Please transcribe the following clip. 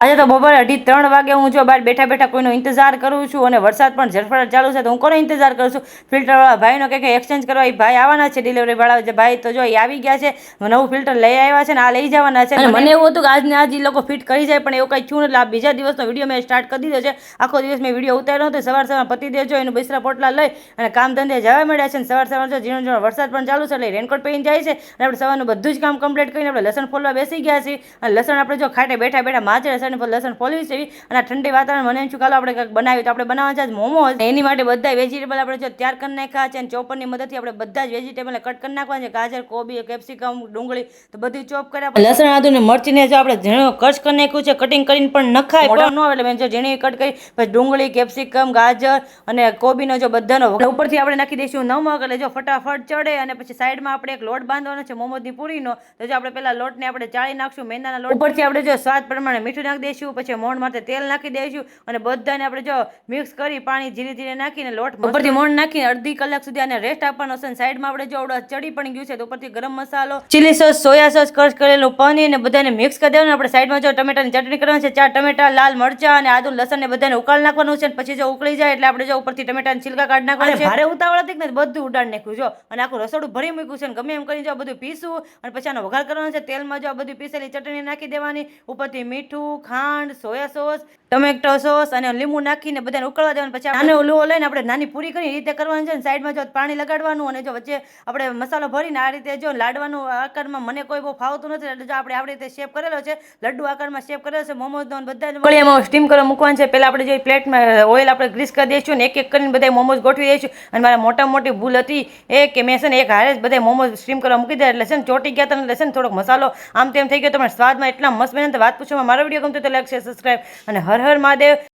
આજે તો બપોરે 2:30 વાગે હું જો બહાર બેઠા બેઠા કોઈનો ઇંતજાર કરું છું અને વરસાદ પણ ઝરફરાટ ચાલુ છે તો હું કોનો ઇંતજાર કરું છું? ફિલ્ટરવાળા ભાઈનો કે એક્સચેન્જ કરવા એ ભાઈ આવવાના છે, ડિલિવરીવાળા જે ભાઈ તો જો એ આવી ગયા છે, નવું ફિલ્ટર લઈ આવ્યા છે ને આ લઈ જવાના છે. અને મને એવું હતું કે આજને આજ એ લોકો ફિટ કરી જાય, પણ એવું કંઈ થયું એટલે આ બીજા દિવસનો વિડીયો મેં સ્ટાર્ટ કરી દીધો છે. આખો દિવસ મેં વિડીયો ઉતાર્યો હતો. સવાર પતિદેવ જો એનું બિસ્તરા પોટલા લઈ અને કામ ધંધે જવા મળ્યા છે. સવાર જો ઝીણો ઝીણો વરસાદ પણ ચાલુ છે એટલે રેનકોટ પહેરીને જાય છે અને આપણે સવારનું બધું જ કામ કમ્પ્લીટ કરીને આપણે લસણ ફોલવા બેસી ગયા છીએ. અને લસણ આપણે જો ખાટે બેઠા બેઠા માચે લસણ ફોલવી છે અને ઠંડી વાતાવરણ મને એમ છું ચાલો આપણે કંઈક બનાવ્યું તો આપણે બનાવવા છે મોમોઝ. એની માટે બધા વેજીટેબલ આપણે જો તૈયાર કરી નાખ્યા છે અને ચોપરની મદદથી આપણે બધા જ વેજીટેબલ કટ કરી નાખવા છે. ગાજર, કોબી, કેપ્સિકમ, ડુંગળી તો બધું ચોપ કર્યા. લસણ, આદુ ને મરચીને જો આપણે ઝીણું કટ કરી નાખ્યું છે, કટિંગ કરીને પણ નખાય મોઢા ન આવે એટલે મેં જો ઝીણી કટ કરી પછી ડુંગળી, કેપ્સિકમ, ગાજર અને કોબીનો જો બધાનો ઉપરથી આપણે નાખી દઈશું નમક એટલે જો ફટાફટ ચડે. અને પછી સાઈડમાં આપણે એક લોટ બાંધવાનો છે મોમોઝની પૂરીનો. તો જો આપણે પેલા લોટને આપણે ચાળી નાખશું મેંદાના લોટ ઉપરથી આપણે જો સ્વાદ પ્રમાણે મીઠું નાખી દઈશું, પછી મોણ માટે તેલ નાખી દઈશું અને બધાને આપણે જો મિક્સ કરી પાણી ધીરે ધીરે નાખીને લોટ ઉપરથી મોણ નાખીને અડધી કલાક સુધી આને રેસ્ટ આપવાનો છે. સાઈડમાં આપણે જો ચડી પણ ગયું છે તો ઉપરથી ગરમ મસાલો, chilli sauce, soya sauce, crush કરેલું પનીર ને બધાને મિક્સ કરી દેવાનું. આપણે સાઈડમાં જો ટમેટાની ચટણી કરવાની છે, 4 ટમેટા, લાલ મરચા અને આદુ લસણ ને બધાને ઉકાળી નાખવાનું છે. પછી જો ઉકળી જાય એટલે આપણે જો ઉપરથી ટમેટાના છિલકા કાઢી નાખવાના છે. ભારે ઉતાવળ હતી ને બધું ઉડાડી નાખ્યું જો અને આખું રસોડું ભરી મૂક્યું છે. ગમે એમ કરીને જો બધું પીસવું અને પછી આનો વઘાર કરવાનો છે. તેલમાં જો બધી પીસેલી ચટણી નાખી દેવાની, ઉપરથી મીઠું, ખાંડ, સોયા સોસ, ટમેટો સોસ અને લીંબુ નાખીને બધાને ઉકળવા દેવાનું. પછી આનો લુઓ લઈને આપણે નાની પૂરી કરી રીતે કરવાની છે. સાઈડમાં જો પાણી લગાડવાનું અને જો વચ્ચે આપણે મસાલો ભરીને આ રીતે જો લાડવાનું આકારમાં મને કોઈ બહુ ફાવતું નથી એટલે જો આપણે આવી રીતે શેપ કરેલો છે, લડ્ડુ આકારમાં શેપ કરેલો છે મોમોઝનો. બધા વળીયામાં સ્ટીમ કરવા મૂકવાનું છે. પહેલાં આપણે જે પ્લેટમાં ઓઇલ આપણે ગ્રીસ કરી દઈશું ને એક એક કરીને બધા મોમોઝ ગોઠવી દઈશું. અને મારા મોટી ભૂલ હતી એ કે મેં છે ને એક હારે જ બધા મોમોઝ સ્ટીમ કરવા મૂકી દે એટલે છે ને ચોટી ગયા હતા એટલે છે ને થોડોક મસાલો આમ તેમ થઈ ગયો. તમારા સ્વાદમાં એટલા મસ્ત બને તો વાત પૂછવામાં મારો વિડીયો ગમતો તો લાઈક, શેર, સબસ્ક્રાઈબ અને હર હર મહાદેવ.